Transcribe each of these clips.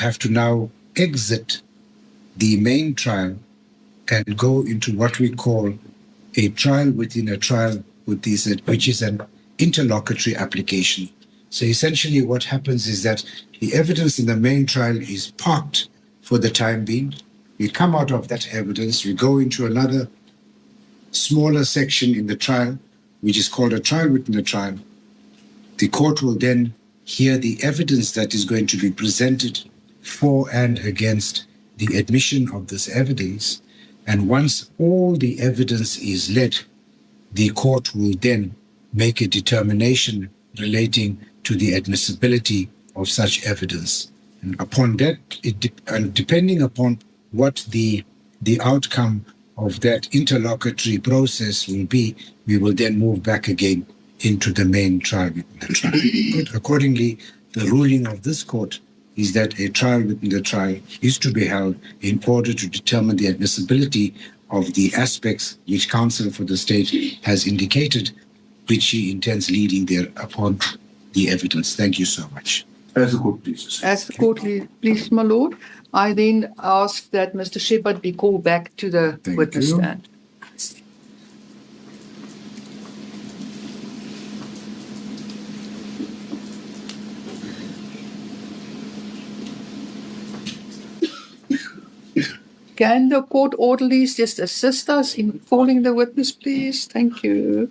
have to now exit the main trial and go into what we call a trial within a trial, which is an interlocutory application. So essentially what happens is that the evidence in the main trial is parked for the time being. We come out of that evidence, we go into another smaller section in the trial, which is called a trial within a trial. The court will then hear the evidence that is going to be presented for and against the admission of this evidence. And once all the evidence is led, the court will then make a determination relating to the admissibility of such evidence. And upon that, and depending upon what the outcome of that interlocutory process will be, we will then move back again into the main trial within the trial. But accordingly, the ruling of this court is that a trial within the trial is to be held in order to determine the admissibility of the aspects which counsel for the state has indicated, which he intends leading thereupon the evidence. Thank you so much. As the court pleases. As the court please, my lord, I then ask that Mr. Shepherd be called back to the witness stand. Can the court orderlies just assist us in calling the witness, please? Thank you.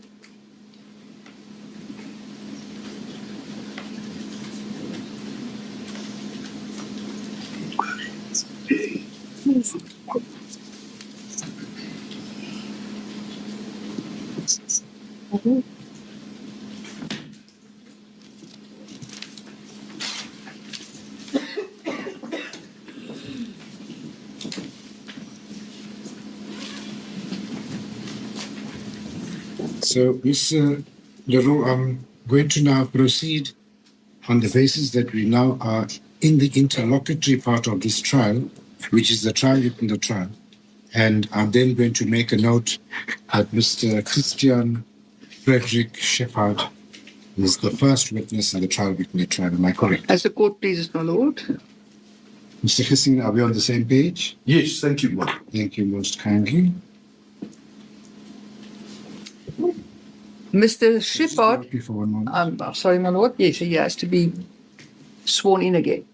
So, Mr. Leroux, I'm going to now proceed on the basis that we now are in the interlocutory part of this trial, which is the trial within the trial. And I'm then going to make a note that Mr. Christian Frederick Shepherd is the first witness in the trial within the trial. Am I correct? As the court pleases, my lord. Mr. Christian, are we on the same page? Yes, thank you, Mark. Thank you most kindly. Mr. Shepherd, Just for 1 moment. I'm sorry, my lord. Yes, he has to be sworn in again.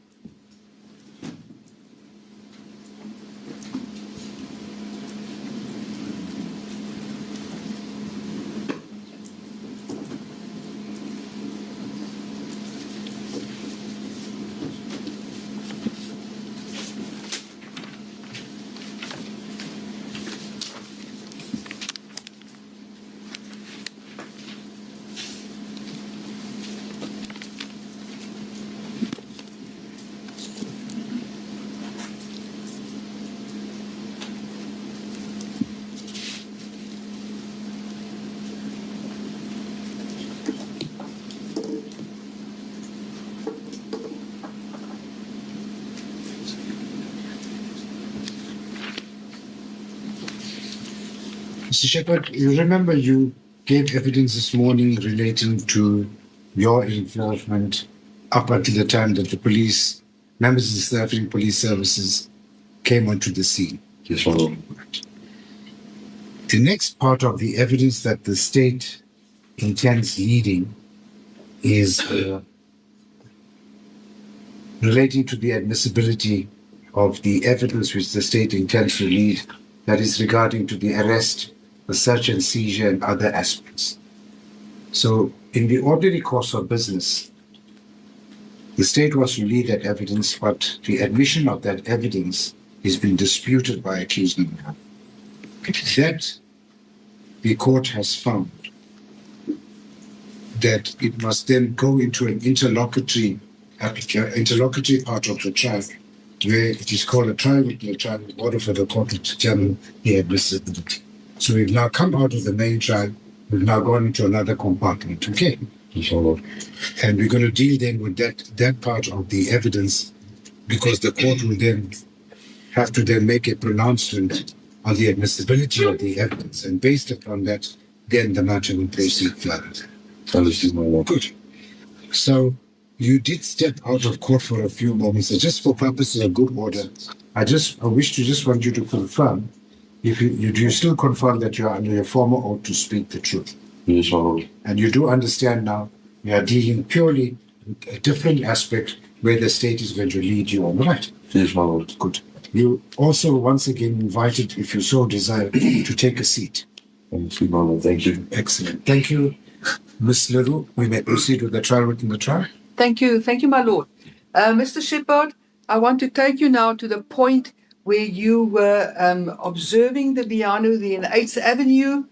Mr. Shepherd, you remember you gave evidence this morning relating to your involvement up until the time that the police, members of the South Police Services came onto the scene. Yes, my lord. The next part of the evidence that the state intends leading is relating to the admissibility of the evidence which the state intends to lead, that is regarding to the arrest, the search and seizure, and other aspects. So, in the ordinary course of business, the state was to lead that evidence, but the admission of that evidence has been disputed by accused number one. That the court has found that it must then go into an interlocutory part of the trial, where it is called a trial within a trial in order for the court to determine the admissibility. So we've now come out of the main trial, we've now gone into another compartment, okay? Yes, my lord. And we're going to deal then with that part of the evidence, because the court will then have to then make a pronouncement on the admissibility of the evidence, and based upon that, then the matter will proceed further. Understood, my lord. Good. So you did step out of court for a few moments. So just for purposes of good order, I want you to confirm if do you still confirm that you are under your former oath to speak the truth? Yes, my lord. And you do understand now we are dealing purely with a different aspect where the state is going to lead you on, right? Yes, my lord. Good. You also once again invited, if you so desire, to take a seat. Thank you, my lord. Thank you. Excellent. Thank you, Ms. Leroux. We may proceed with the trial within the trial. Thank you, my lord. Mr. Shepard, I want to take you now to the point where you were observing the piano in 8th Avenue.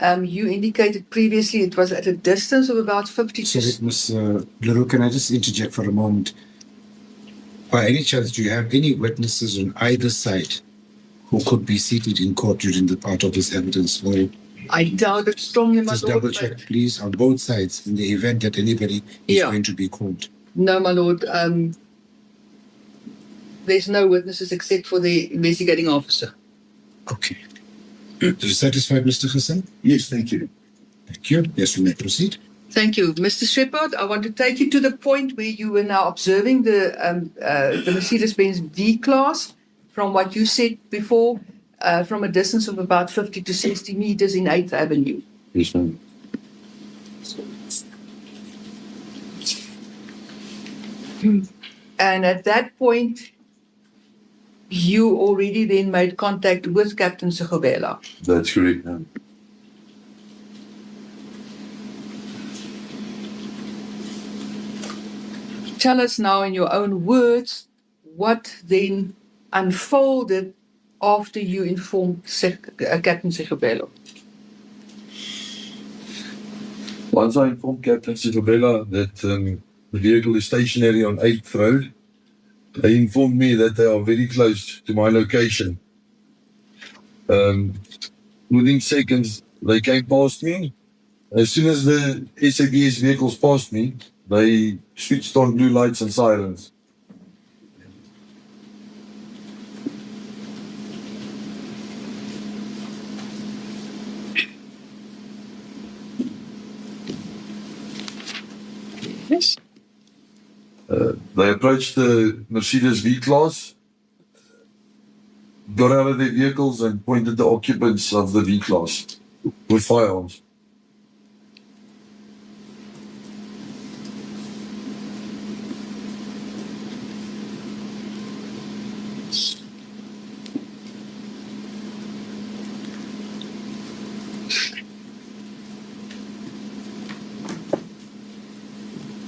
You indicated previously it was at a distance of about 50 Sorry, to... Ms. Leroux, can I just interject for a moment? By any chance, do you have any witnesses on either side who could be seated in court during the part of this evidence? Or I doubt it strongly, my just lord. double check, please, on both sides in the event that anybody is going to be called. No, my lord. There's no witnesses except for the investigating officer. Okay. Are you satisfied, Mr. Hassan? Yes, thank you. Thank you. Yes, we may proceed. Thank you. Mr. Shepard, I want to take you to the point where you were now observing the Mercedes-Benz V-Class from what you said before, from a distance of about 50 to 60 meters in 8th Avenue. Yes, ma'am. And at that point, you already then made contact with Captain Sigobela. That's correct, ma'am. Tell us now in your own words what then unfolded after you informed Captain Sigobela. Once I informed Captain Sigobela that the vehicle is stationary on 8th Road, they informed me that they are very close to my location. Within seconds, they came past me. As soon as the SABS vehicles passed me, they switched on blue lights and sirens. Yes. They approached the Mercedes V-Class, got out of their vehicles and pointed the occupants of the V-Class with firearms.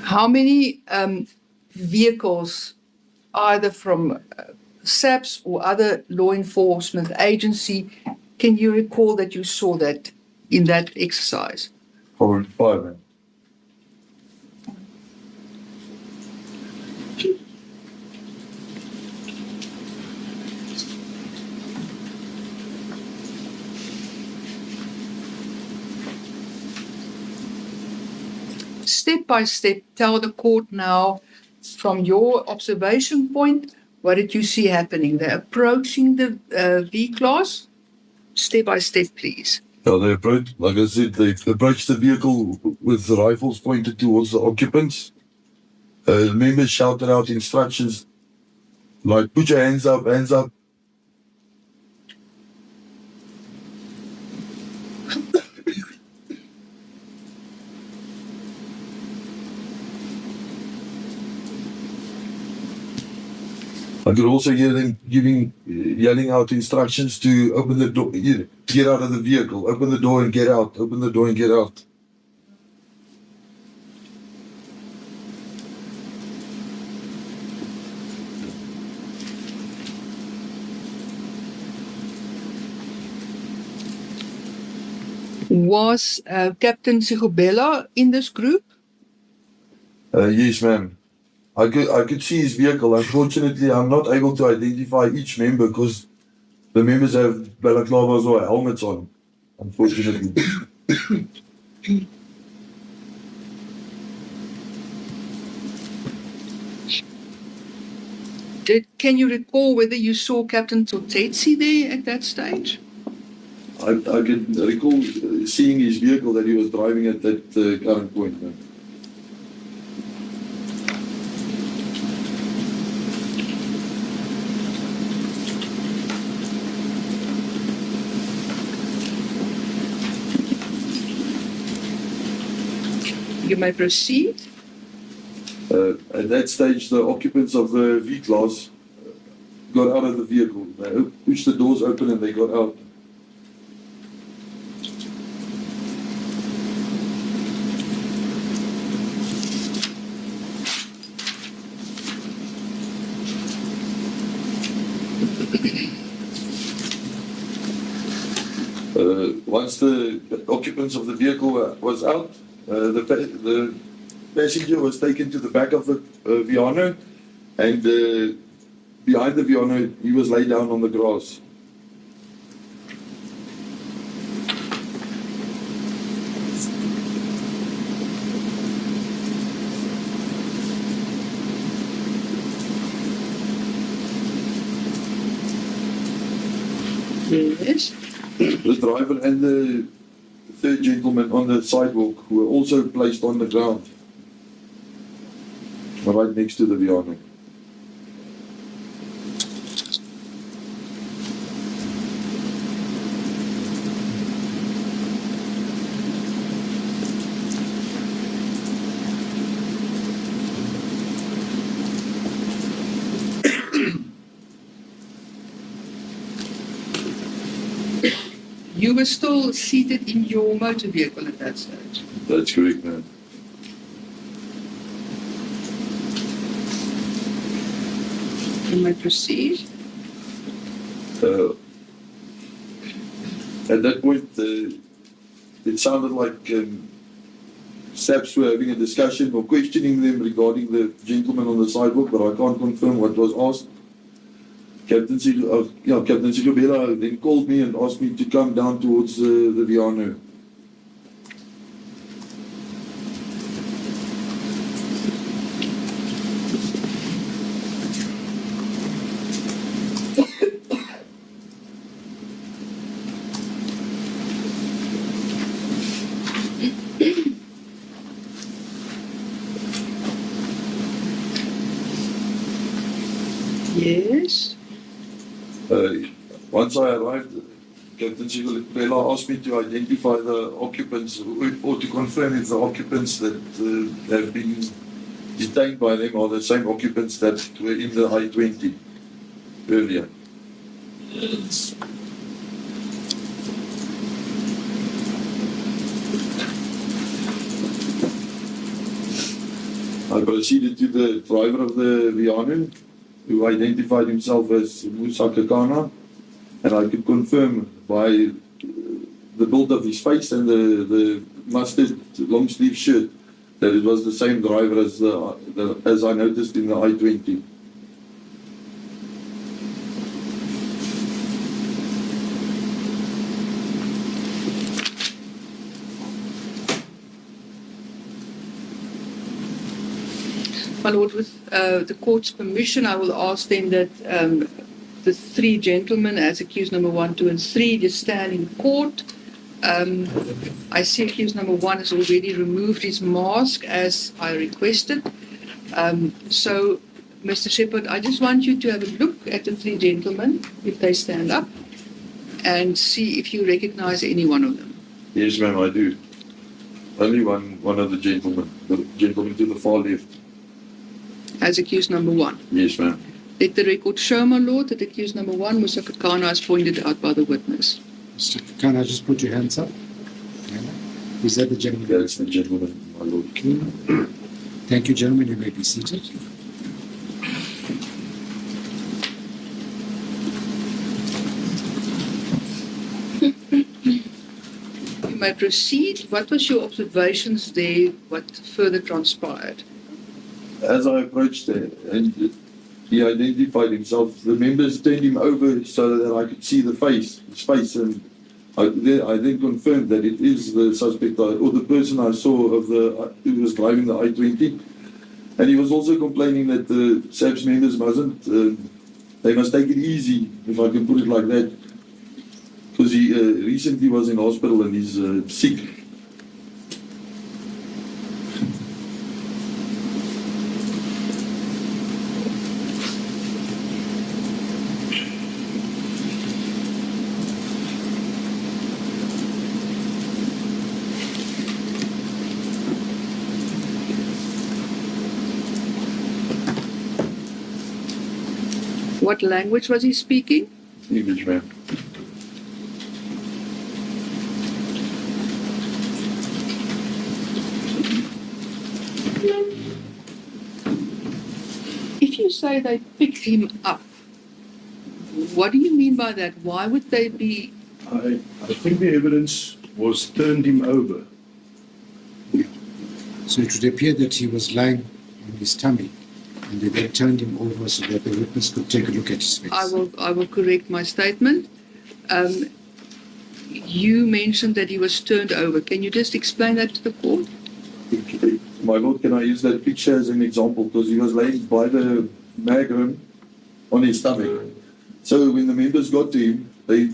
How many vehicles, either from SAPS or other law enforcement agency, can you recall that you saw that in that exercise? Probably 5 men. Step by step, tell the court now, from your observation point, what did you see happening? They're approaching the V-Class. Step by step, please. Yeah, they approached, like I said, they approached the vehicle with the rifles pointed towards the occupants. Members shouted out instructions like, put your hands up, hands up. I could also hear them yelling out instructions to open the door, get out of the vehicle, open the door and get out, open the door and get out. Was Captain Sigobela in this group? Yes, ma'am. I could see his vehicle. Unfortunately, I'm not able to identify each member because the members have balaclavas or helmets on, unfortunately. Can you recall whether you saw Captain Totsetsi there at that stage? I can recall seeing his vehicle that he was driving at that current point, ma'am. You may proceed. At that stage, the occupants of the V-Class got out of the vehicle. They pushed the doors open and they got out. Once the occupants of the vehicle was out, the passenger was taken to the back of the Viano, and behind the Viano, he was laid down on the grass. Yes. The driver and the third gentleman on the sidewalk were also placed on the ground, right next to the Viano. You were still seated in your motor vehicle at that stage. That's correct, man. You may proceed. At that point, it sounded like SAPs were having a discussion or questioning them regarding the gentleman on the sidewalk, but I can't confirm what was asked. Captain Sigabella then called me and asked me to come down towards the Viano. Yes. Once I arrived, Captain Sigabella asked me to identify the occupants or to confirm if the occupants that have been detained by them are the same occupants that were in the I-20 earlier. I proceeded to the driver of the Viano, who identified himself as Musa Kakana, and I could confirm by the build of his face and the mustard long sleeve shirt that it was the same driver as I noticed in the I-20. My Lord, with the court's permission, I will ask then that the three gentlemen, as accused number 1, 2, and 3, just stand in court. I see accused number 1 has already removed his mask as I requested. So, Mr. Shepherd, I just want you to have a look at the three gentlemen, if they stand up, and see if you recognize any one of them. Yes, ma'am, I do. Only one of the gentleman to the far left. As accused number 1. Yes, ma'am. Let the record show, my Lord, that accused number 1, Musa Kakana, as pointed out by the witness. Mr. Can I just put your hands up? Is that the gentleman? That's the gentleman, my Lord. Thank you, gentlemen. You may be seated. You may proceed. What was your observations there? What further transpired? As I approached there, and he identified himself, the members turned him over so that I could see his face, and I then confirmed that it is the suspect or the person I saw who was driving the I-20. And he was also complaining that the SAPS members they must take it easy, if I can put it like that, because he recently was in hospital and he's sick. What language was he speaking? English, ma'am. If you say they picked him up, what do you mean by that? Why would they be? I think the evidence was turned him over. So it would appear that he was lying on his tummy, and they then turned him over so that the witness could take a look at his face. I will correct my statement. You mentioned that he was turned over. Can you just explain that to the court? My lord, can I use that picture as an example? Because he was laying by the mag room on his stomach. So when the members got to him, they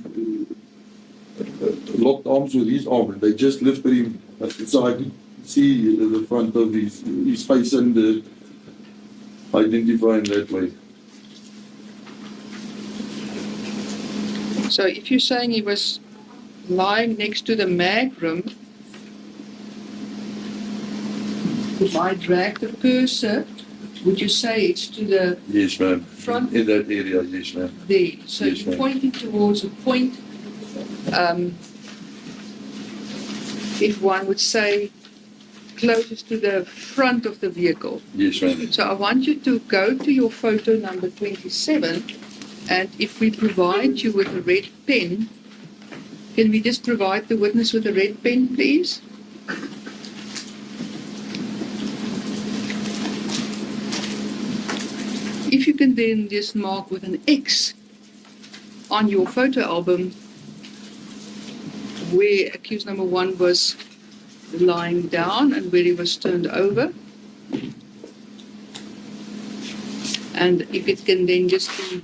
locked arms with his arm and they just lifted him. So I could see the front of his face and identify him that way. So if you're saying he was lying next to the mag room, if I drag the cursor, would you say it's to the Yes, ma'am. front In that area, yes, ma'am. there? So Yes, you're ma'am. pointing towards a point, if one would say, closest to the front of the vehicle. Yes, ma'am. So I want you to go to your photo number 27, and if we provide you with a red pen, can we just provide the witness with a red pen, please? If you can then just mark with an X on your photo album where accused number 1 was lying down and where he was turned over. And if it can then just be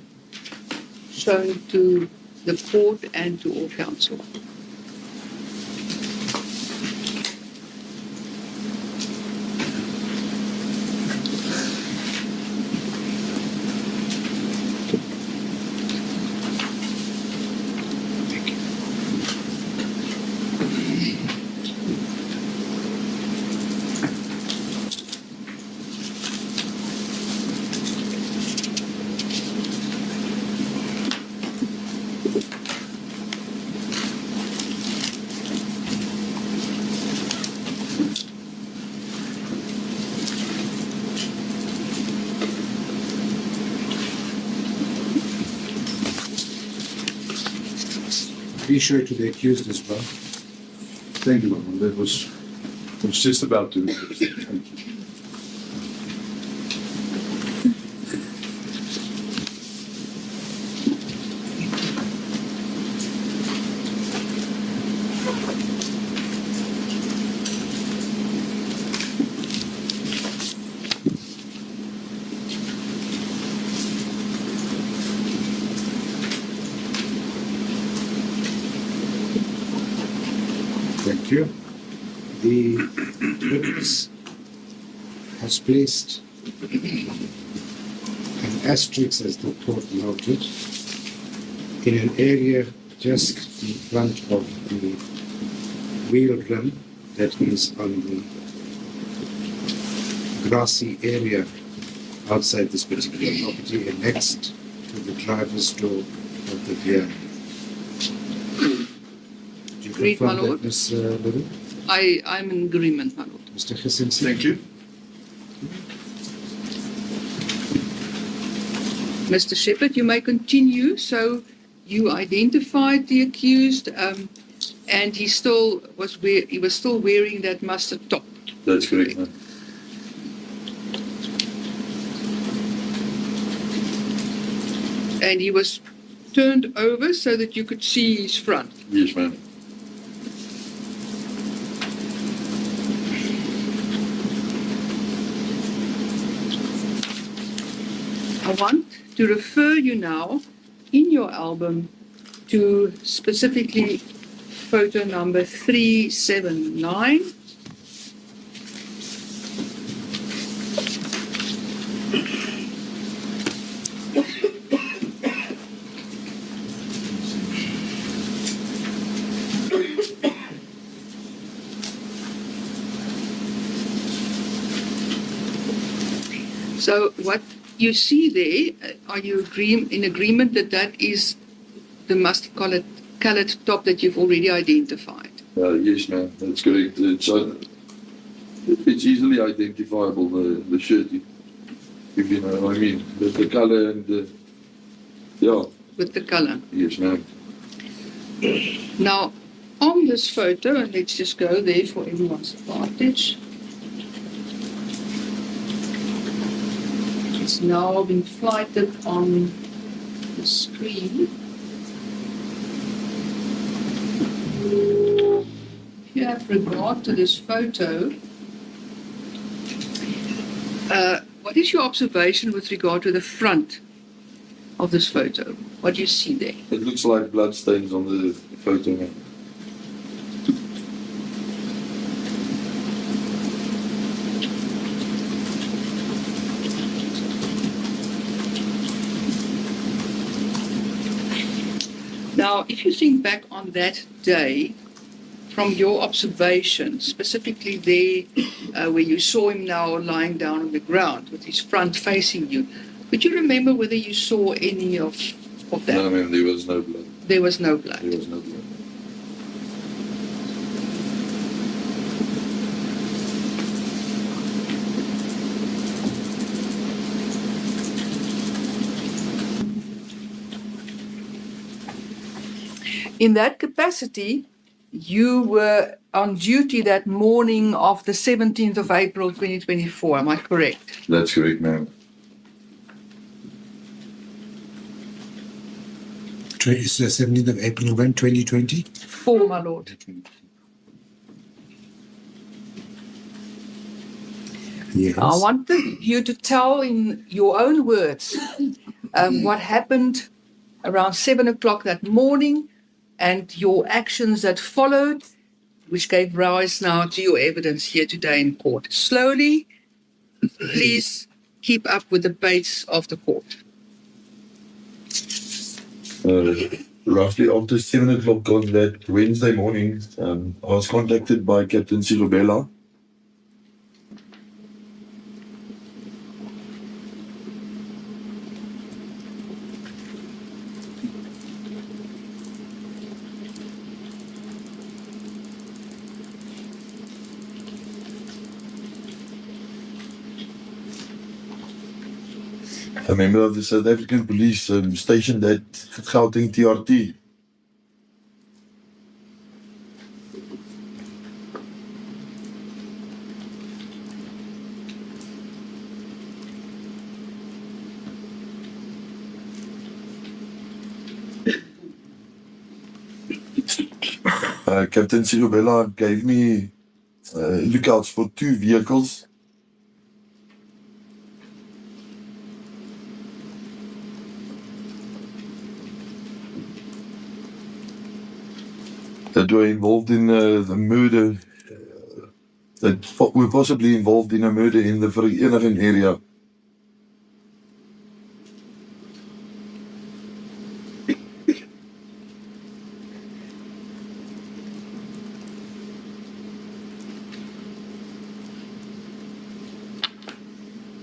shown to the court and to all counsel. Please show it to the accused as well. Thank you, Mama. That was just about to. Thank you. Thank you. The witness has placed an asterisk, as the court noted, in an area just in front of the wheel rim that is on the grassy area outside this particular property and next to the driver's door of the vehicle. Do you Agreed, my confirm lord. that, Ms. Lulu? I'm in agreement, my lord. Mr. Chisimsi? Thank you. Mr. Shepherd, you may continue. So you identified the accused, and he still was still wearing that mustard top. That's correct, ma'am. And he was turned over so that you could see his front. Yes, ma'am. I want to refer you now in your album to specifically photo number 379. So what you see there, are you in agreement that that is the mustard colored top that you've already identified? Yes, ma'am. That's correct. It's easily identifiable, the shirt, if you know what I mean. The color and yeah. With the color. Yes, ma'am. Now, on this photo, and let's just go there for everyone's advantage. It's now been flighted on the screen. If you have regard to this photo, what is your observation with regard to the front of this photo? What do you see there? It looks like blood stains on the photo, ma'am. Now, if you think back on that day, from your observation, specifically there where you saw him now lying down on the ground with his front facing you, could you remember whether you saw any of that? No, ma'am, there was no blood. There was no blood. There was no blood. In that capacity, you were on duty that morning of the 17th of April 2024, am I correct? That's correct, ma'am. It's the 17th of April when 2020. 4, my lord. Yes. I wanted you to tell in your own words what happened around 7 o'clock that morning and your actions that followed, which gave rise now to your evidence here today in court. Slowly, please keep up with the pace of the court. Roughly after 7 o'clock on that Wednesday morning, I was contacted by Captain Silobela. A member of the South African Police stationed at Gauteng TRT. Captain Silobela gave me lookouts for 2 vehicles. That were involved in the murder, that were possibly involved in a murder in the Vereniging area.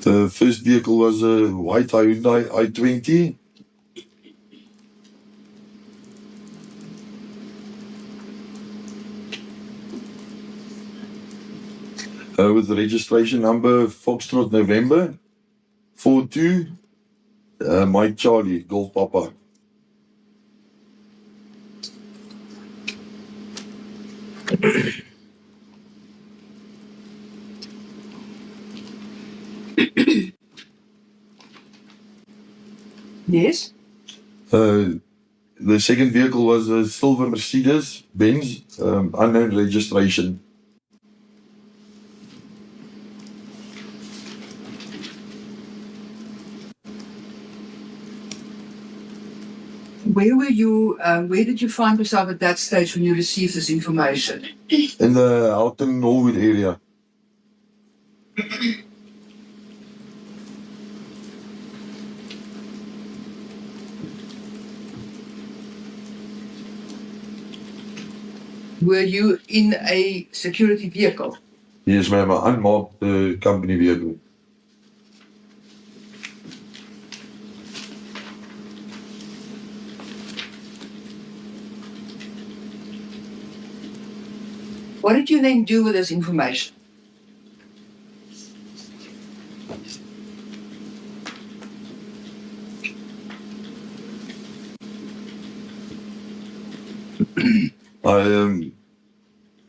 The first vehicle was a white Hyundai i20. With the registration number Foxtrot November 42 Mike Charlie Golf Papa. Yes? The second vehicle was a silver Mercedes Benz, unknown registration. Where were you, where did you find yourself at that stage when you received this information? In the Gauteng Norwood area. Were you in a security vehicle? Yes, ma'am, unmarked company vehicle. What did you then do with this information?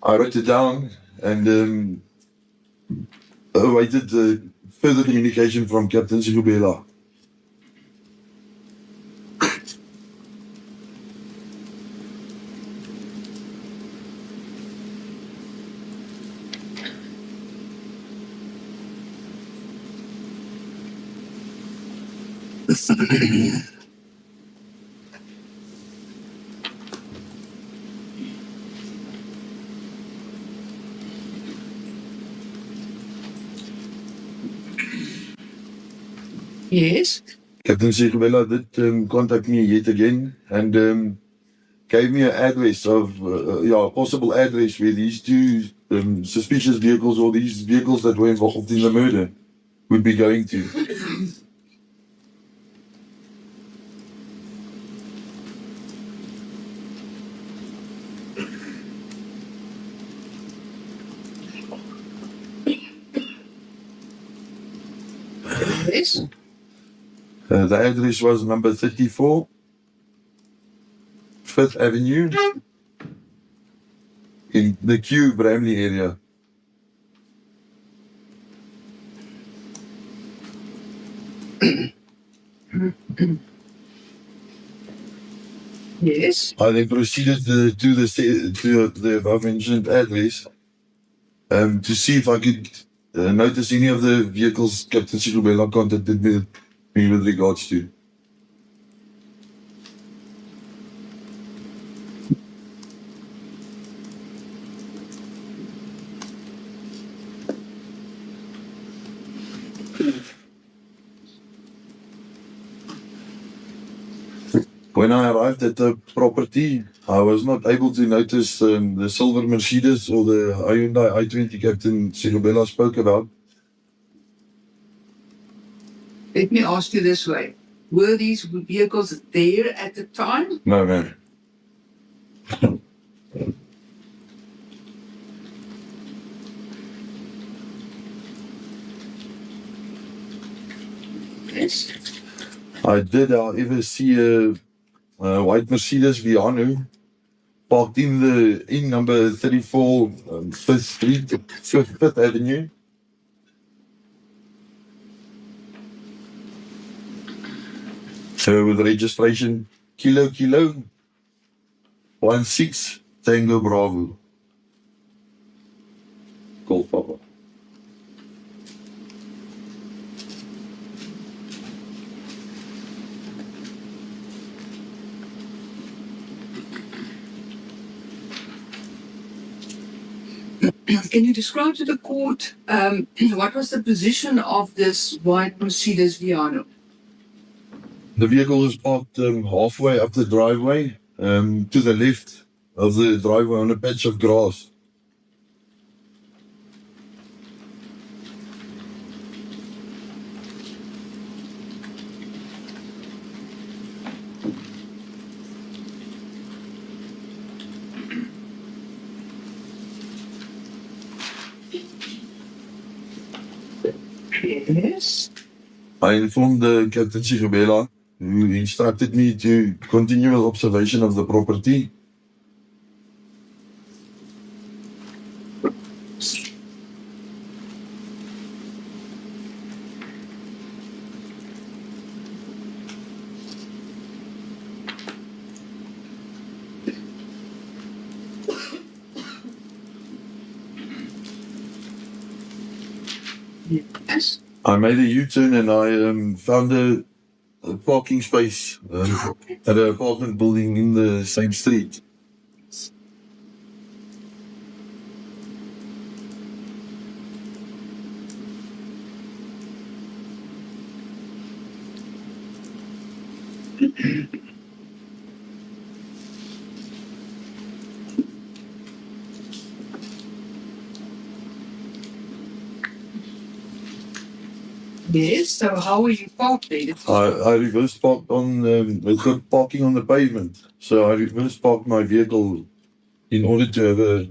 I wrote it down and awaited further communication from Captain Sigubela. Yes. Captain Sigubela did contact me yet again and gave me an address of, a possible address where these two suspicious vehicles or these vehicles that were involved in the murder would be going to. Yes. The address was number 34, 5th Avenue, in the Q Bramley area. Yes. I then proceeded to the above mentioned address to see if I could notice any of the vehicles Captain Sigubela contacted me with regards to. When I arrived at the property, I was not able to notice the silver Mercedes or the Hyundai i20 Captain Sigubela spoke about. Let me ask you this way. Were these vehicles there at the time? No, man. Yes. I did, however, see a white Mercedes Viano parked in number 34 5th Street, 5th Avenue. So with registration Kilo 16 Tango Bravo. Golf Papa. Can you describe to the court what was the position of this white Mercedes Viano? The vehicle was parked halfway up the driveway, to the left of the driveway on a patch of grass. Yes. I informed Captain Sigubela, who instructed me to continue with observation of the property. Yes. I made a U-turn and I found a parking space at an apartment building in the same street. Yes. So how were you parked there? I reverse parked on, it's got parking on the pavement. So I reverse parked my vehicle in order to have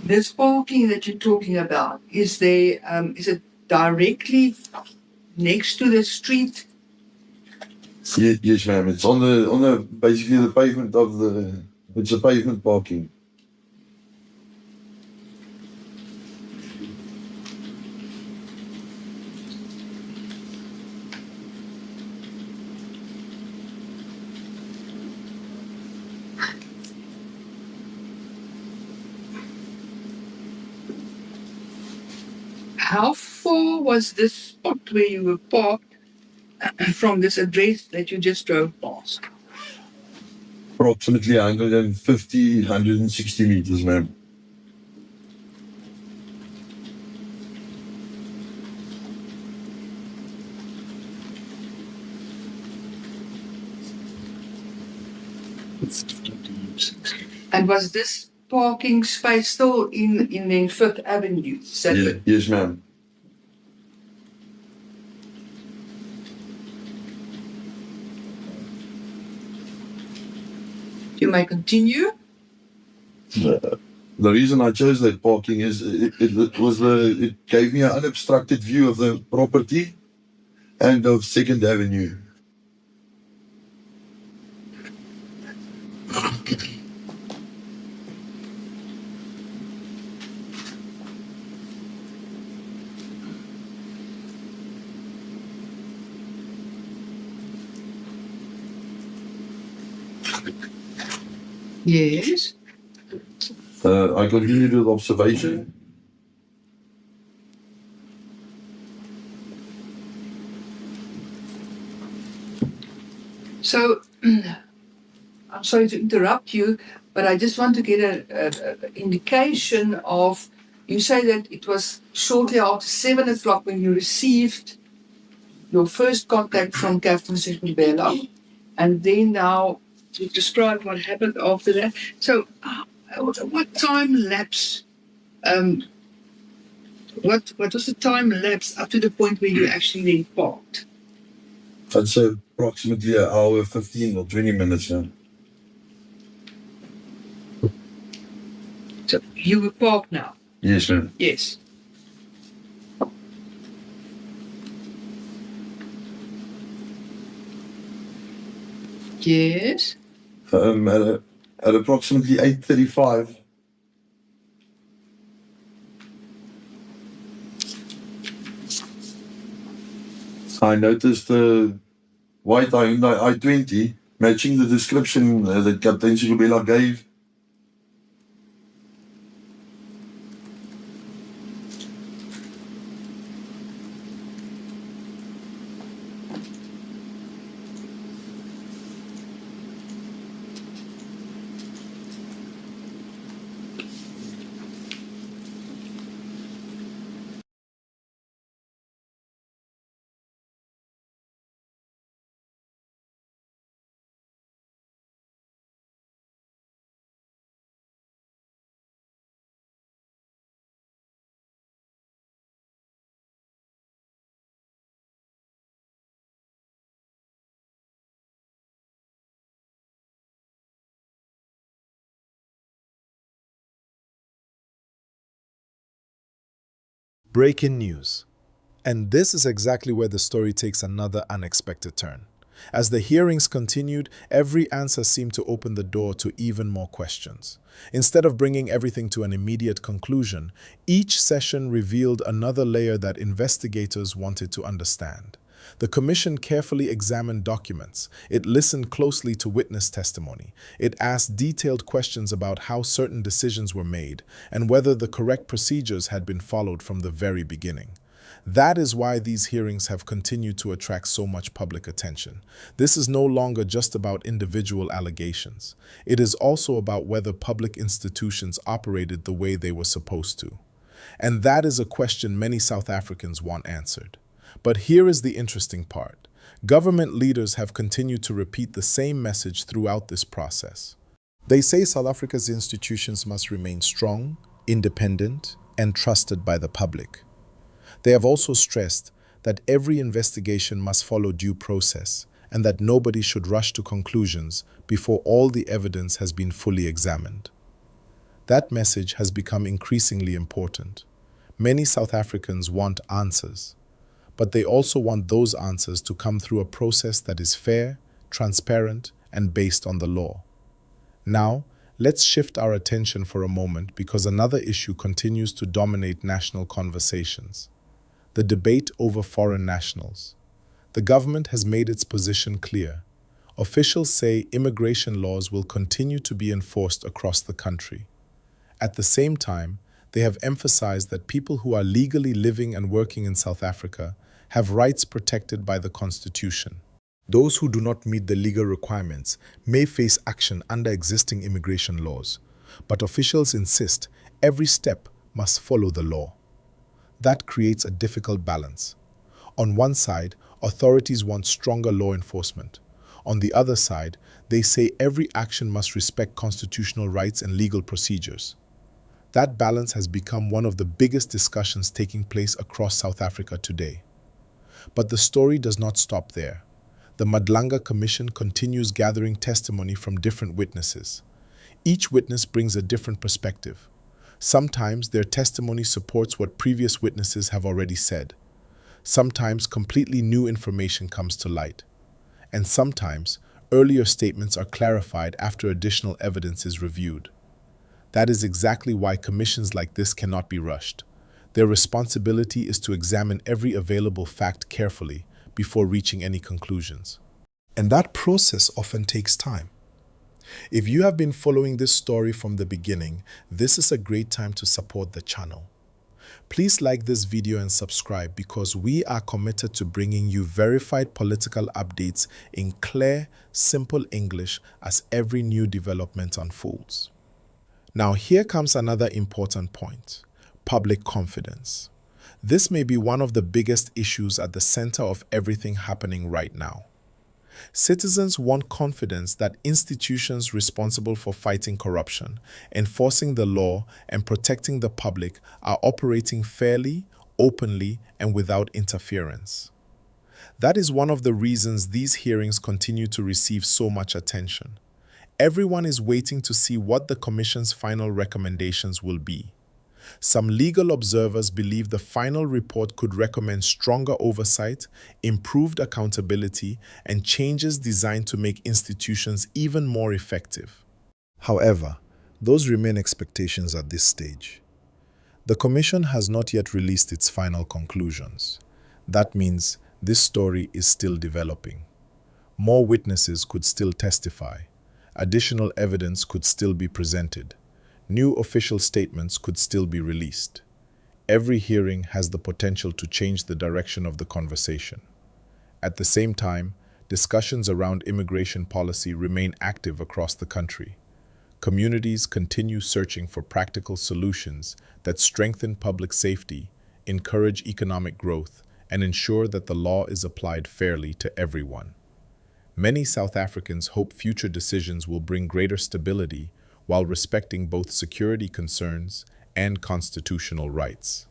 This parking that you're talking about, is it directly next to the street? Yes, ma'am. It's on the basically the pavement of the. It's a pavement parking. How far was this spot where you were parked from this address that you just drove past? Approximately 150, 160 meters, ma'am. And was this parking space still in the Fifth Avenue? Yes, ma'am. You may continue. The reason I chose that parking is it gave me an unobstructed view of the property and of Second Avenue. Yes. I continued with observation. So, I'm sorry to interrupt you, but I just want to get an indication of. You say that it was shortly after 7 o'clock when you received your first contact from Captain Bella, and then now you describe what happened after that. So, what time lapse? What was the time lapse up to the point where you actually then parked? I'd say approximately an hour, 15 or 20 minutes, ma'am. So you were parked now? Yes, ma'am. Yes. Yes. At approximately 8:35, I noticed a white Hyundai i20 matching the description that Captain Shigubela gave. Breaking news. And this is exactly where the story takes another unexpected turn. As the hearings continued, every answer seemed to open the door to even more questions. Instead of bringing everything to an immediate conclusion, each session revealed another layer that investigators wanted to understand. The commission carefully examined documents. It listened closely to witness testimony. It asked detailed questions about how certain decisions were made and whether the correct procedures had been followed from the very beginning. That is why these hearings have continued to attract so much public attention. This is no longer just about individual allegations. It is also about whether public institutions operated the way they were supposed to. And that is a question many South Africans want answered. But here is the interesting part. Government leaders have continued to repeat the same message throughout this process. They say South Africa's institutions must remain strong, independent, and trusted by the public. They have also stressed that every investigation must follow due process and that nobody should rush to conclusions before all the evidence has been fully examined. That message has become increasingly important. Many South Africans want answers, but they also want those answers to come through a process that is fair, transparent, and based on the law. Now, let's shift our attention for a moment because another issue continues to dominate national conversations: the debate over foreign nationals. The government has made its position clear. Officials say immigration laws will continue to be enforced across the country. At the same time, they have emphasized that people who are legally living and working in South Africa have rights protected by the Constitution. Those who do not meet the legal requirements may face action under existing immigration laws, but officials insist every step must follow the law. That creates a difficult balance. On one side, authorities want stronger law enforcement. On the other side, they say every action must respect constitutional rights and legal procedures. That balance has become one of the biggest discussions taking place across South Africa today. But the story does not stop there. The Matlala Commission continues gathering testimony from different witnesses. Each witness brings a different perspective. Sometimes their testimony supports what previous witnesses have already said. Sometimes completely new information comes to light. And sometimes earlier statements are clarified after additional evidence is reviewed. That is exactly why commissions like this cannot be rushed. Their responsibility is to examine every available fact carefully before reaching any conclusions. And that process often takes time. If you have been following this story from the beginning, this is a great time to support the channel. Please like this video and subscribe because we are committed to bringing you verified political updates in clear, simple English as every new development unfolds. Now here comes another important point: public confidence. This may be one of the biggest issues at the center of everything happening right now. Citizens want confidence that institutions responsible for fighting corruption, enforcing the law, and protecting the public are operating fairly, openly, and without interference. That is one of the reasons these hearings continue to receive so much attention. Everyone is waiting to see what the Commission's final recommendations will be. Some legal observers believe the final report could recommend stronger oversight, improved accountability, and changes designed to make institutions even more effective. However, those remain expectations at this stage. The Commission has not yet released its final conclusions. That means this story is still developing. More witnesses could still testify. Additional evidence could still be presented. New official statements could still be released. Every hearing has the potential to change the direction of the conversation. At the same time, discussions around immigration policy remain active across the country. Communities continue searching for practical solutions that strengthen public safety, encourage economic growth, and ensure that the law is applied fairly to everyone. Many South Africans hope future decisions will bring greater stability while respecting both security concerns and constitutional rights.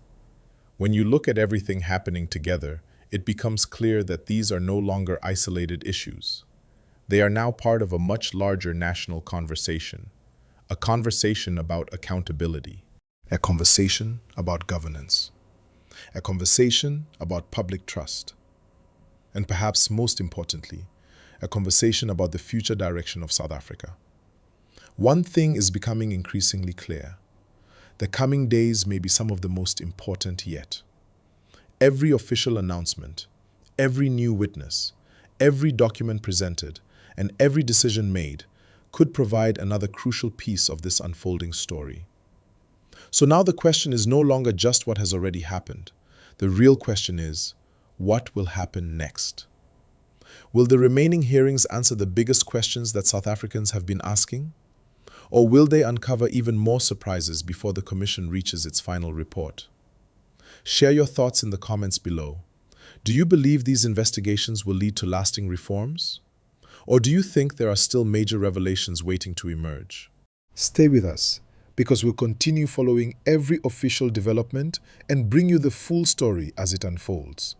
When you look at everything happening together, it becomes clear that these are no longer isolated issues. They are now part of a much larger national conversation, a conversation about accountability, a conversation about governance, a conversation about public trust, and perhaps most importantly, a conversation about the future direction of South Africa. One thing is becoming increasingly clear. The coming days may be some of the most important yet. Every official announcement, every new witness, every document presented, and every decision made could provide another crucial piece of this unfolding story. So now the question is no longer just what has already happened. The real question is, what will happen next? Will the remaining hearings answer the biggest questions that South Africans have been asking? Or will they uncover even more surprises before the Commission reaches its final report? Share your thoughts in the comments below. Do you believe these investigations will lead to lasting reforms? Or do you think there are still major revelations waiting to emerge? Stay with us, because we'll continue following every official development and bring you the full story as it unfolds.